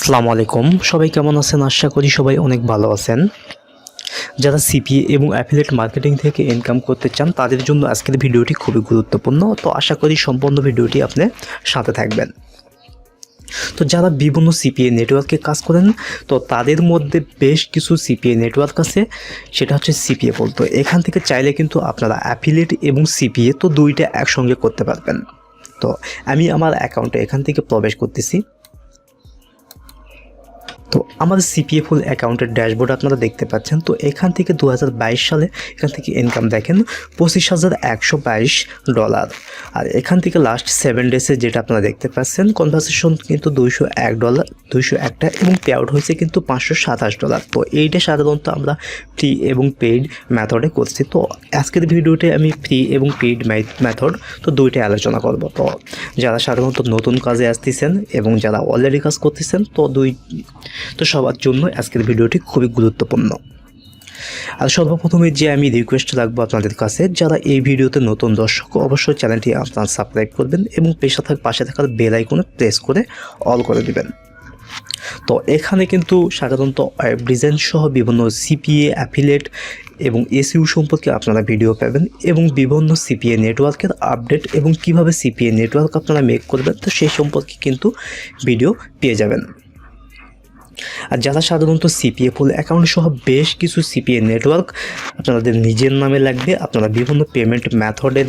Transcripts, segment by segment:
আসসালামু আলাইকুম, সবাই কেমন আছেন? আশা করি সবাই অনেক ভালো আছেন। যারা সিপিএ এবং অ্যাফিলিয়েট মার্কেটিং থেকে ইনকাম করতে চান তাদের জন্য আজকের ভিডিওটি খুবই গুরুত্বপূর্ণ। তো আশা করি সম্পূর্ণ ভিডিওটি আপনি সাথে থাকবেন। তো যারা বিভিন্ন সিপিএ নেটওয়ার্কে কাজ করেন, তো তাদের মধ্যে বেশ কিছু সিপিএ নেটওয়ার্ক আছে, সেটা হচ্ছে সিপিএ পোল। তো এখান থেকে চাইলে কিন্তু আপনারা অ্যাফিলিয়েট এবং সিপিএ তো দুইটা একসঙ্গে করতে পারবেন। তো আমি আমার অ্যাকাউন্টে এখান থেকে প্রবেশ করতেছি। তো আমাদের সিপিএ ফুল অ্যাকাউন্টের ড্যাশবোর্ড আপনারা দেখতে পাচ্ছেন। তো এখান থেকে 2022 সালে এখান থেকে ইনকাম দেখেন $25,122। আর এখান থেকে লাস্ট 7 ডেজে যেটা আপনারা দেখতে পাচ্ছেন, কনভারসেশন কিন্তু $201 এবং পে আউট হয়েছে কিন্তু $527। তো এইটা সাধারণত আমরা ফ্রি এবং পেইড মেথডে করছি। তো আজকের ভিডিওতে আমি ফ্রি এবং পেইড মেথড তো দুইটাই আলোচনা করব। তো যারা সাধারণত নতুন কাজে আসতেছেন এবং যারা অলরেডি কাজ করতেছেন, তো সবার জন্য আজকের ভিডিওটি খুবই গুরুত্বপূর্ণ। আর সর্বপ্রথমে যে আমি রিকোয়েস্ট রাখবো আপনাদের কাছে, যারা এই ভিডিওতে নতুন দর্শক, অবশ্যই চ্যানেলটি আপনারা সাবস্ক্রাইব করবেন এবং পাশে থাকার বেল আইকনে প্রেস করে অল করে দিবেন। তো এখানে কিন্তু সাধারণত ওয়েব ডিজাইন সহ বিভিন্ন সিপিএ, অ্যাফিলিয়েট এবং এসইও সম্পর্কে আপনারা ভিডিও পাবেন এবং বিভিন্ন সিপিএ নেটওয়ার্কের আপডেট এবং কিভাবে সিপিএ নেটওয়ার্ক আপনারা মেক করবেন, তো সেই সম্পর্কে কিন্তু ভিডিও পেয়ে যাবেন। আর যারা সাধারণত সিপিএ ফুল অ্যাকাউন্ট সহ বেশ কিছু সিপিএ নেটওয়ার্ক আপনাদের নিজের নামে লাগবে, আপনারা বিভিন্ন পেমেন্ট মেথডের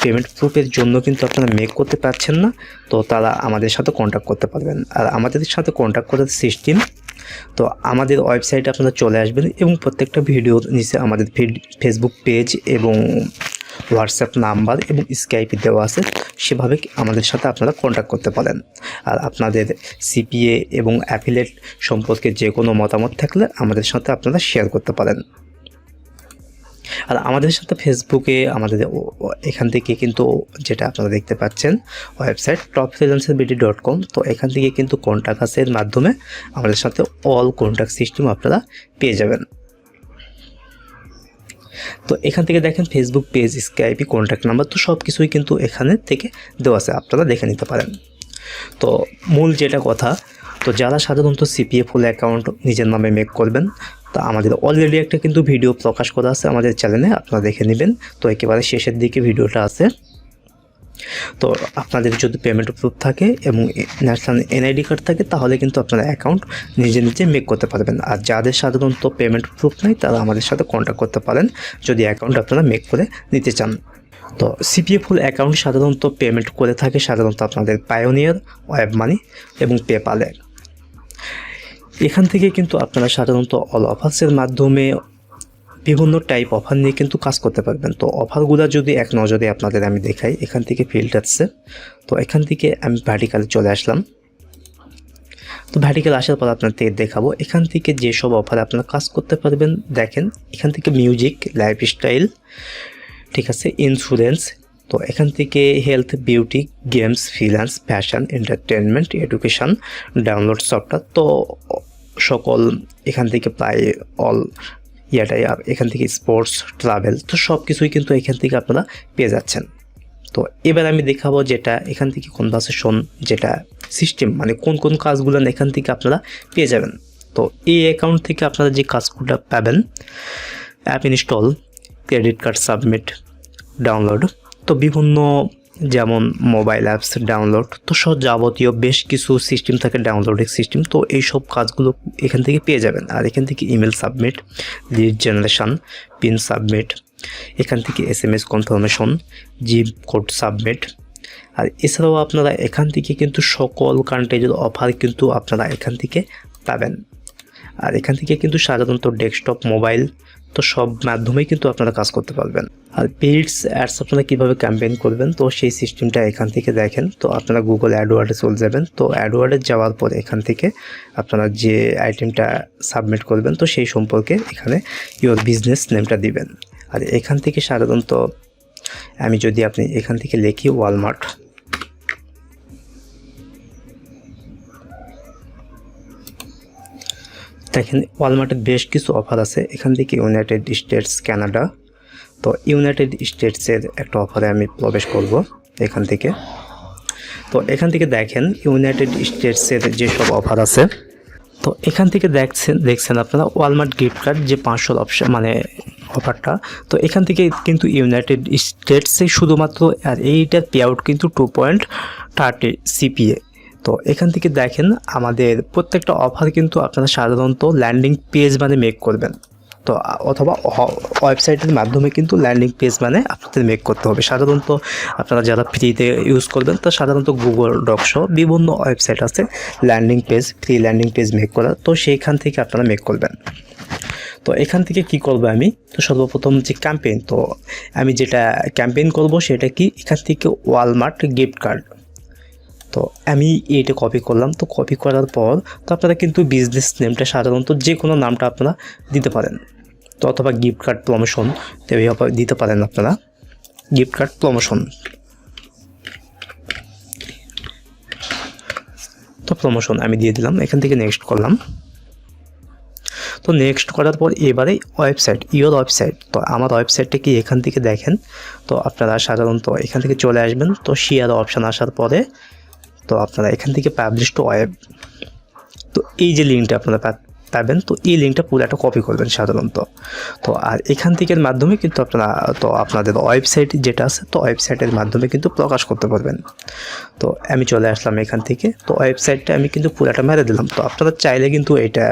পেমেন্ট প্রুফের জন্য কিন্তু আপনারা মেক করতে পারছেন না, তো তারা আমাদের সাথে কন্ট্যাক্ট করতে পারবেন। আর আমাদের সাথে কন্ট্যাক্ট করার সিস্টেম, তো আমাদের ওয়েবসাইটে আপনারা চলে আসবেন এবং প্রত্যেকটা ভিডিওর নিচে আমাদের ফেসবুক পেজ এবং হোয়াটসঅ্যাপ নাম্বার এবং স্কাইপে দেওয়া আছে, সেভাবে আমাদের সাথে আপনারা কন্ট্যাক্ট করতে পারেন। আর আপনাদের সিপিএ এবং অ্যাফিলিয়েট সম্পর্কে যে কোনো মতামত থাকলে আমাদের সাথে আপনারা শেয়ার করতে পারেন। আর আমাদের সাথে ফেসবুকে আমাদের এখান থেকে কিন্তু যেটা আপনারা দেখতে পাচ্ছেন ওয়েবসাইট topfreelancerbd.com, তো এখান থেকে কিন্তু কন্ট্যাক্ট আসের মাধ্যমে আমাদের সাথে অল কন্ট্যাক্ট সিস্টেম আপনারা পেয়ে যাবেন। তো এখান থেকে দেখেন Facebook page, Skype, contact number, তো সব কিছুই কিন্তু এখানে থেকে দেওয়া আছে, আপনারা দেখে নিতে পারেন। তো মূল যেটা কথা, তো যারা সাধারণত সিপিএ ফুল অ্যাকাউন্ট নিজের নামে মেক করবেন, তা আমাদের অলরেডি একটা কিন্তু ভিডিও প্রকাশ করা আছে আমাদের চ্যানেলে, আপনারা দেখে নেবেন। তো একেবারে শেষের দিকে ভিডিওটা আছে। তো আপনাদের যদি পেমেন্ট প্রুফ থাকে এবং ন্যাশনাল এনআইডি কার্ড থাকে, তাহলে কিন্তু আপনারা অ্যাকাউন্ট নিজে মেক করতে পারবেন। আর যাদের সাধারণত পেমেন্ট প্রুফ নাই, তারা আমাদের সাথে কন্ট্যাক্ট করতে পারেন যদি অ্যাকাউন্ট আপনারা মেক করে নিতে চান। তো সিপিএ ফুল অ্যাকাউন্ট সাধারণত পেমেন্ট করে থাকে সাধারণত আপনাদের পায়োনিয়ার, ওয়েব মানি এবং পেপালে। এখান থেকে কিন্তু আপনারা সাধারণত অল অফার্সের মাধ্যমে বিভিন্ন টাইপ অফার নিয়ে কিন্তু কাজ করতে পারবেন। তো অফারগুলো যদি এক নজরে আপনাদের আমি দেখাই, এখান থেকে ফিল্টারসে, তো এখান থেকে আমি ভার্টিকালে চলে আসলাম। তো ভার্টিকাল আসার পর আপনাদের দেখাবো এখান থেকে যেসব অফার আপনারা কাজ করতে পারবেন। দেখেন এখান থেকে মিউজিক, লাইফস্টাইল, ঠিক আছে, ইন্স্যুরেন্স, তো এখান থেকে health, beauty, games, freelance, fashion, entertainment, education, download software, তো সকল এখান থেকে প্রায় অল ইয়াটাই। এখান থেকে স্পোর্টস, ট্রাভেল, তো সব কিছুই কিন্তু এখান থেকে আপনারা পেয়ে যাচ্ছেন। তো এবার আমি দেখাবো যেটা এখান থেকে কনভারসেশন যেটা সিস্টেম, মানে কোন কোন কাজগুলো এখান থেকে আপনারা পেয়ে যাবেন। তো এই অ্যাকাউন্ট থেকে আপনারা যে কাজগুলো পাবেন, app install, credit card submit, download, তো বিভিন্ন যেমন মোবাইল অ্যাপস ডাউনলোড, তো সব যাবতীয় বেশ কিছু সিস্টেম থাকে, ডাউনলোডিং সিস্টেম, তো এই সব কাজগুলো এখান থেকে পেয়ে যাবেন। আর এখান থেকে email submit, lead generation, pin submit, এখান থেকে SMS confirmation, zip code submit. আর এছাড়াও আপনারা এখান থেকে কিন্তু সকল কান্ট্রিজের অফার কিন্তু আপনারা এখান থেকে পাবেন। আর এখান থেকে কিন্তু সাধারণত ডেস্কটপ, মোবাইল, তো সব মাধ্যমেই কিন্তু আপনারা কাজ করতে পারবেন। আর পেইডস অ্যাডস আপনারা কীভাবে ক্যাম্পেইন করবেন, তো সেই সিস্টেমটা এখান থেকে দেখেন। তো আপনারা গুগল অ্যাডওয়ার্ডে চলে যাবেন। তো অ্যাডওয়ার্ডে যাওয়ার পর এখান থেকে আপনারা যে আইটেমটা সাবমিট করবেন, তো সেই সম্পর্কে এখানে ইওর বিজনেস নেমটা দিবেন। আর এখান থেকে সাধারণত আমি যদি আপনি এখান থেকে লিখি ওয়ালমার্ট, দেখেন ওয়ালমার্টের বেশ কিছু অফার আছে। এখান থেকে ইউনাইটেড স্টেটস, কানাডা, তো ইউনাইটেড স্টেটসের একটা অফারে আমি প্রবেশ করব এখান থেকে। তো এখান থেকে দেখেন ইউনাইটেড স্টেটসের যেসব অফার আছে, তো এখান থেকে দেখছেন আপনারা ওয়ালমার্ট গিফট কার্ড যে 500 অপশন মানে অফারটা। তো এখান থেকে কিন্তু ইউনাইটেড স্টেটসে শুধুমাত্র, আর এইটার পে আউট কিন্তু 2.30 CPA। তো এখান থেকে দেখেন আমাদের প্রত্যেকটা অফার কিন্তু আপনারা সাধারণত ল্যান্ডিং পেজ মানে মেক করবেন, তো অথবা ওয়েবসাইটের মাধ্যমে কিন্তু ল্যান্ডিং পেজ মানে আপনাদের মেক করতে হবে। সাধারণত আপনারা যারা ফ্রিতে ইউজ করবেন তা সাধারণত গুগল ডক সহ বিভিন্ন ওয়েবসাইট আছে landing page, free landing page make করার, তো সেইখান থেকে আপনারা মেক করবেন। তো এখান থেকে কি করব আমি, তো সর্বপ্রথম যে ক্যাম্পেইন, তো আমি যেটা ক্যাম্পেইন করব সেটা কি, এখান থেকে ওয়ালমার্ট গিফট কার্ড। তো আমি এইটা কপি করলাম। তো কপি করার পর তো আপনারা কিন্তু বিজনেস নেমটা সাধারণত যে কোনো নামটা আপনারা দিতে পারেন, তো অথবা গিফট কার্ড প্রমোশন তো এইভাবে দিতে পারেন আপনারা, গিফট কার্ড প্রমোশন। তো প্রমোশন আমি দিয়ে দিলাম, এখান থেকে নেক্সট করলাম। তো নেক্সট করার পর এবারে ওয়েবসাইট, ইওর ওয়েবসাইট। তো আমার ওয়েবসাইটটা কি এখান থেকে দেখেন, তো আপনারা সাধারণত এখান থেকে চলে আসবেন। তো শেয়ার অপশান আসার পরে তো আপনারা এখান থেকে পাবলিশ টু ওয়েব, তো এই যে লিঙ্কটা আপনারা পাবেন, তো এই লিঙ্কটা পুরোটা কপি করবেন সাধারণত। তো আর এখান থেকে মাধ্যমে কিন্তু আপনারা তো আপনাদের ওয়েবসাইট যেটা আছে, তো ওয়েবসাইটের মাধ্যমে কিন্তু প্রকাশ করতে পারবেন। তো আমি চলে আসলাম এখান থেকে, তো ওয়েবসাইটটা আমি কিন্তু পুরোটা মেরে দিলাম। তো আপনারা চাইলে কিন্তু এটা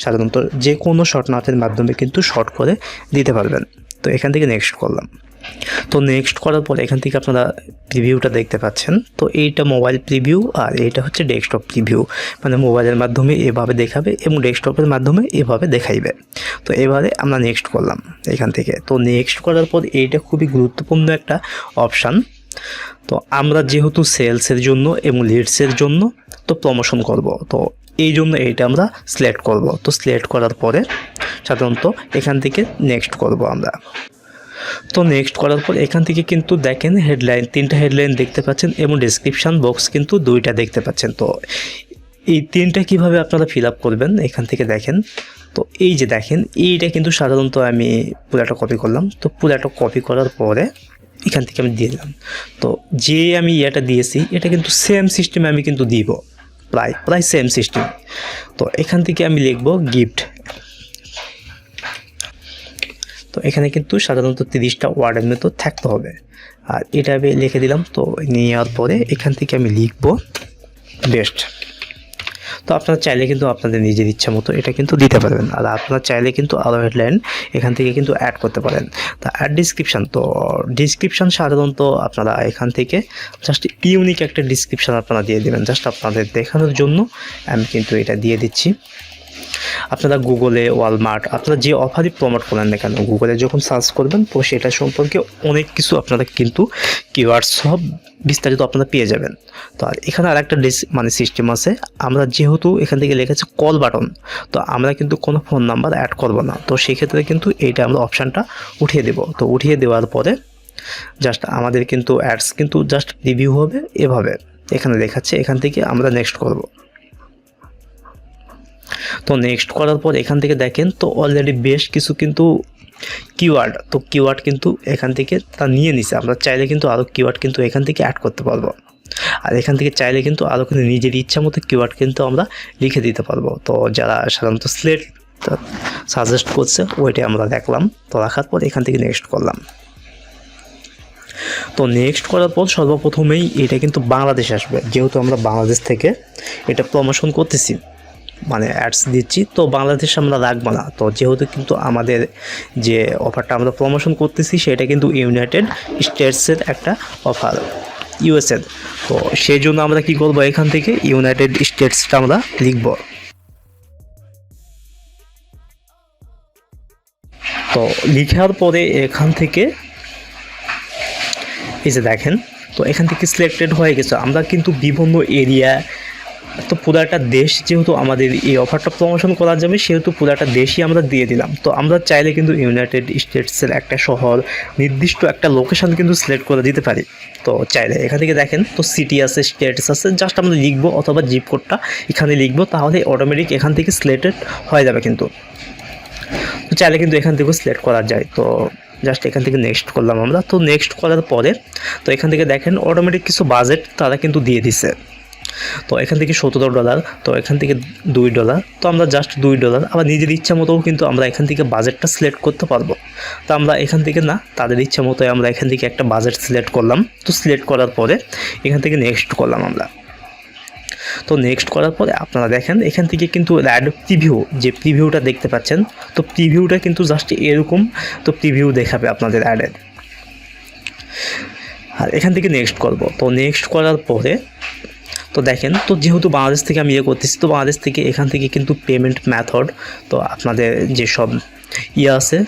সাধারণত যে কোনো শর্ট নাথের মাধ্যমে কিন্তু শর্ট করে দিতে পারবেন। তো এখান থেকে নেক্সট করলাম। তো নেক্সট করার পর এখান থেকে আপনারা প্রিভিউটা দেখতে পাচ্ছেন। তো এইটা মোবাইল প্রিভিউ আর এইটা হচ্ছে ডেস্কটপ প্রিভিউ, মানে মোবাইলের মাধ্যমে এভাবে দেখাবে এবং ডেস্কটপের মাধ্যমে এভাবে দেখাইবে। তো এবারে আমরা নেক্সট করলাম এখান থেকে। তো নেক্সট করার পর এইটা খুবই গুরুত্বপূর্ণ একটা অপশান। তো আমরা যেহেতু সেলসের জন্য এবং লিডসের জন্য তো প্রমোশন করব, তো এই জন্য এইটা আমরা সিলেক্ট করব। তো সিলেক্ট করার পরে সাধারণত এখান থেকে নেক্সট করব আমরা। তো নেক্সট করার পর এখান থেকে কিন্তু দেখেন হেডলাইন, 3টা হেডলাইন দেখতে পাচ্ছেন এবং ডেসক্রিপশান বক্স কিন্তু 2টা দেখতে পাচ্ছেন। তো এই 3টা কীভাবে আপনারা ফিল আপ করবেন এখান থেকে দেখেন। তো এই যে দেখেন এইটা কিন্তু সাধারণত আমি পুরোটা কপি করলাম। তো পুরোটা কপি করার পরে এখান থেকে আমি দিয়ে দিলাম। তো যে আমি এটা দিয়েছি এটা কিন্তু সেম সিস্টেমে আমি কিন্তু দিব, প্রায় সেম সিস্টেম। তো এখান থেকে আমি লিখব গিফট। তো এখানে কিন্তু সাধারণত 30টা ওয়ার্ডের মতো থাকতে হবে, আর এটা আমি লিখে দিলাম। তো নেওয়ার পরে এখান থেকে আমি লিখব বেস্ট। তো আপনারা চাইলে কিন্তু আপনাদের নিজের ইচ্ছা মতো এটা কিন্তু দিতে পারবেন, আর আপনারা চাইলে কিন্তু আরও হেডলাইন এখান থেকে কিন্তু অ্যাড করতে পারেন। তো অ্যাড ডিসক্রিপশান, তো ডিসক্রিপশান সাধারণত আপনারা এখান থেকে জাস্ট ইউনিক একটা ডিসক্রিপশান আপনারা দিয়ে দেবেন, জাস্ট আপনাদের দেখানোর জন্য আমি কিন্তু এটা দিয়ে দিচ্ছি। আপনারা গুগলে ওয়ালমার্ট আপনারা যে অফারই প্রমোট করেন না কেন, গুগলে যখন সার্চ করবেন তো সেটা সম্পর্কে অনেক কিছু আপনারা কিন্তু কিওয়ার্ড সব বিস্তারিত আপনারা পেয়ে যাবেন। তো আর এখানে আর একটা সিস্টেম আছে, আমরা যেহেতু এখান থেকে লেখা কল বাটন, তো আমরা কিন্তু কোনো ফোন নাম্বার অ্যাড করব না। তো সেক্ষেত্রে কিন্তু এইটা আমরা অপশানটা উঠিয়ে দেব। তো উঠিয়ে দেওয়ার পরে জাস্ট আমাদের কিন্তু অ্যাডস কিন্তু জাস্ট রিভিউ হবে এভাবে এখানে দেখাচ্ছে। এখান থেকে আমরা নেক্সট করব। তো নেক্সট করার পর এখান থেকে দেখেন তো অলরেডি বেশ কিছু কিন্তু কিওয়ার্ড, তো কিওয়ার্ড কিন্তু এখান থেকে তা নিয়ে নিছে। আমরা চাইলে কিন্তু আরও কিওয়ার্ড কিন্তু এখান থেকে অ্যাড করতে পারবো, আর এখান থেকে চাইলে কিন্তু আরও কিন্তু নিজের ইচ্ছা মতো কিওয়ার্ড কিন্তু আমরা লিখে দিতে পারবো। তো যারা সাধারণত স্লেট সাজেস্ট করছে ওইটাই আমরা দেখলাম। তো রাখার পর এখান থেকে নেক্সট করলাম। তো নেক্সট করার পর সর্বপ্রথমেই এটা কিন্তু বাংলাদেশ আসবে, যেহেতু আমরা বাংলাদেশ থেকে এটা প্রমোশন করতেছি মানে অ্যাডস দিচ্ছি, তো বাংলাদেশ আমরা রাখবো না। তো যেহেতু কিন্তু আমাদের যে অফারটা আমরা প্রমোশন করতেছি সেটা কিন্তু ইউনাইটেড স্টেটসের একটা অফার, ইউএসএর। তো সেই জন্য আমরা কি করব, এখান থেকে ইউনাইটেড স্টেটসটা আমরা লিখব। তো লিখার পরে এখান থেকে এই যে দেখেন, তো এখান থেকে সিলেক্টেড হয়ে গেছে। আমরা কিন্তু বিভিন্ন এরিয়া, তো পুরাটা দেশ যেহেতু আমাদের এই অফারটা প্রমোশন করা যাবে সেহেতু পুরাটা দেশই আমরা দিয়ে দিলাম। তো আমরা চাইলে কিন্তু ইউনাইটেড স্টেটসের একটা শহর নির্দিষ্ট একটা লোকেশান কিন্তু সিলেক্ট করে দিতে পারি। তো চাইলে এখান থেকে দেখেন তো সিটি আছে, স্টেটস আছে, জাস্ট আমরা লিখবো অথবা জিপ কোডটা এখানে লিখবো, তাহলে অটোমেটিক এখান থেকে সিলেক্টেড হয়ে যাবে। কিন্তু তো চাইলে কিন্তু এখান থেকেও সিলেক্ট করা যায়। তো জাস্ট এখান থেকে নেক্সট করলাম আমরা। তো নেক্সট করার পরে তো এখান থেকে দেখেন অটোমেটিক কিছু বাজেট তারা কিন্তু দিয়ে দিছে। তো এখান থেকে $17, তো এখান থেকে $2, তো আমরা জাস্ট $2 আবার নিজের ইচ্ছা মতো কিন্তু আমরা এখান থেকে বাজেটটা সিলেক্ট করতে পারবো। তো আমরা এখান থেকে না, তাদের ইচ্ছা মতো আমরা এখান থেকে একটা বাজেট সিলেক্ট করলাম। তো সিলেক্ট করার পরে এখান থেকে নেক্সট করলাম আমরা। তো নেক্সট করার পরে আপনারা দেখেন এখান থেকে কিন্তু অ্যাড প্রিভিউ, যে প্রিভিউটা দেখতে পাচ্ছেন, তো প্রিভিউটা কিন্তু জাস্ট এরকম, তো প্রিভিউ দেখাবে আপনাদের অ্যাডের। আর এখান থেকে নেক্সট করব। তো নেক্সট করার পরে তো দেখেন, তো যেহেতু বাংলাদেশ থেকে আমি করতেছি, তো বাংলাদেশ থেকে এখান থেকে কিন্তু পেমেন্ট মেথড, তো আপনাদের যেসব আছে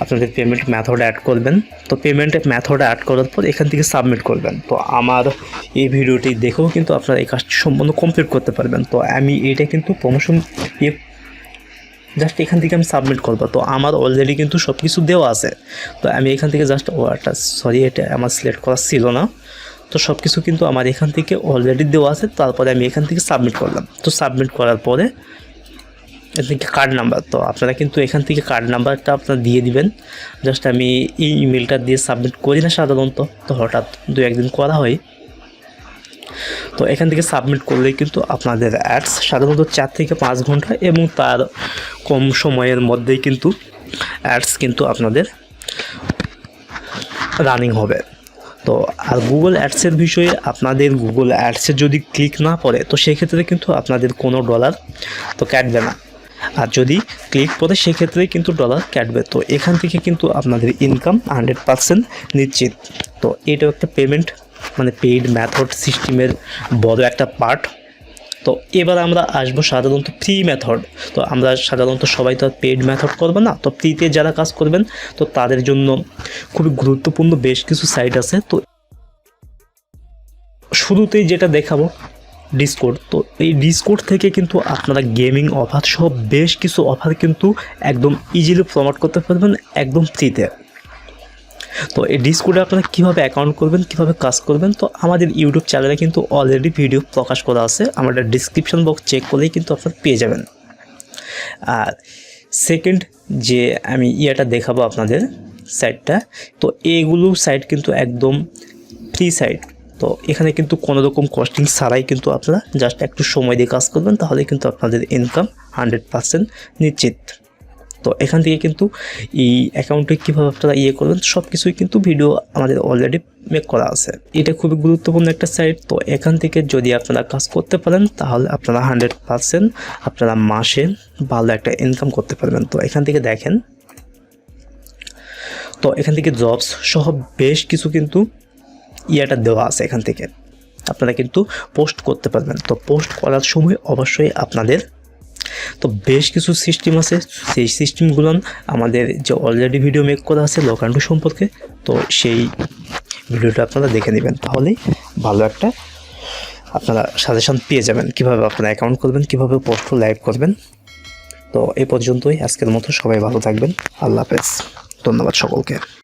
আপনাদের পেমেন্ট মেথড অ্যাড করবেন। তো পেমেন্ট মেথড অ্যাড করার পর এখান থেকে সাবমিট করবেন। তো আমার এই ভিডিওটি দেখেও কিন্তু আপনারা এই কাজটি সম্পূর্ণ কমপ্লিট করতে পারবেন। তো আমি এটা কিন্তু প্রমোশন জাস্ট এখান থেকে আমি সাবমিট করবো। তো আমার অলরেডি কিন্তু সব কিছু দেওয়া আছে। তো আমি এখান থেকে জাস্ট এটা আমার সিলেক্ট করা ছিল না। তো সব কিছু কিন্তু আমার এখান থেকে অলরেডি দেওয়া আছে। তারপরে আমি এখান থেকে সাবমিট করলাম। তো সাবমিট করার পরে এখান থেকে কার্ড নাম্বার, তো আপনারা কিন্তু এখান থেকে কার্ড নাম্বারটা আপনারা দিয়ে দিবেন। জাস্ট আমি এই ইমেলটা দিয়ে সাবমিট করি না সাধারণত, তো হঠাৎ 2-1 দিন করা হয়। তো এখান থেকে সাবমিট করলেই কিন্তু আপনাদের অ্যাডস সাধারণত 4 থেকে 5 ঘন্টা এবং তার কম সময়ের মধ্যেই কিন্তু অ্যাডস কিন্তু আপনাদের রানিং হবে। তো আর গুগল অ্যাডসের বিষয়ে আপনাদের গুগল অ্যাডসে যদি ক্লিক না পড়ে, তো সেক্ষেত্রে কিন্তু আপনাদের কোনো ডলার তো কাটবে না। আর যদি ক্লিক পড়ে সেক্ষেত্রে কিন্তু ডলার কাটবে। তো এখান থেকে কিন্তু আপনাদের ইনকাম 100% নিশ্চিত। তো এটাও একটা পেমেন্ট মানে পেইড মেথড সিস্টেমের বড় একটা পার্ট। তো এবার আমরা আসবো সাধারণত ফ্রি মেথড। তো আমরা সাধারণত সবাই তো পেইড মেথড করবে না। তো ফ্রিতে যারা কাজ করবেন তো তাদের জন্য খুবই গুরুত্বপূর্ণ বেশ কিছু সাইট আছে। তো শুরুতেই যেটা দেখাবো ডিসকর্ড। তো এই ডিসকর্ড থেকে কিন্তু আপনারা গেমিং অফার সহ বেশ কিছু অফার কিন্তু একদম ইজিলি প্রমোট করতে পারবেন একদম ফ্রিতে। তো এই ডিসকর্ডে আপনারা কীভাবে অ্যাকাউন্ট করবেন, কীভাবে কাজ করবেন, তো আমাদের ইউটিউব চ্যানেলে কিন্তু অলরেডি ভিডিও প্রকাশ করা আছে। আমাদের ডিসক্রিপশন বক্স চেক করলেই কিন্তু আপনারা পেয়ে যাবেন। আর সেকেন্ড যে আমি দেখাবো আপনাদের সাইটটা, তো এইগুলো সাইট কিন্তু একদম ফ্রি সাইট। তো এখানে কিন্তু কোনো রকম কস্টিং ছাড়াই কিন্তু আপনারা জাস্ট একটু সময় দিয়ে কাজ করবেন, তাহলে কিন্তু আপনাদের ইনকাম 100% নিশ্চিত। তো এখান থেকে কিন্তু এই অ্যাকাউন্টে কীভাবে আপনারা করবেন সব কিছুই কিন্তু ভিডিও আমাদের অলরেডি মেক করা আছে। এটা খুবই গুরুত্বপূর্ণ একটা সাইট। তো এখান থেকে যদি আপনারা কাজ করতে পারেন তাহলে আপনারা 100% আপনারা মাসে ভালো একটা ইনকাম করতে পারবেন। তো এখান থেকে দেখেন, তো এখান থেকে জবস সহ বেশ কিছু কিন্তু দেওয়া আছে। এখান থেকে আপনারা কিন্তু পোস্ট করতে পারবেন। তো পোস্ট করার সময় অবশ্যই আপনাদের তো বেশ কিছু সিস্টেম আছে, সেই সিস্টেমগুলো আমাদের যে অলরেডি ভিডিও মেক করা আছে লোকান্ডু সম্পর্কে, তো সেই ভিডিওটা আপনারা দেখে নেবেন, তাহলেই ভালো একটা আপনারা সাজেশন পেয়ে যাবেন কীভাবে আপনারা অ্যাকাউন্ট করবেন, কীভাবে পোস্ট লাইভ করবেন। তো এই পর্যন্তই আজকের মতো, সবাই ভালো থাকবেন। আল্লাহ হাফেজ, ধন্যবাদ সকলকে।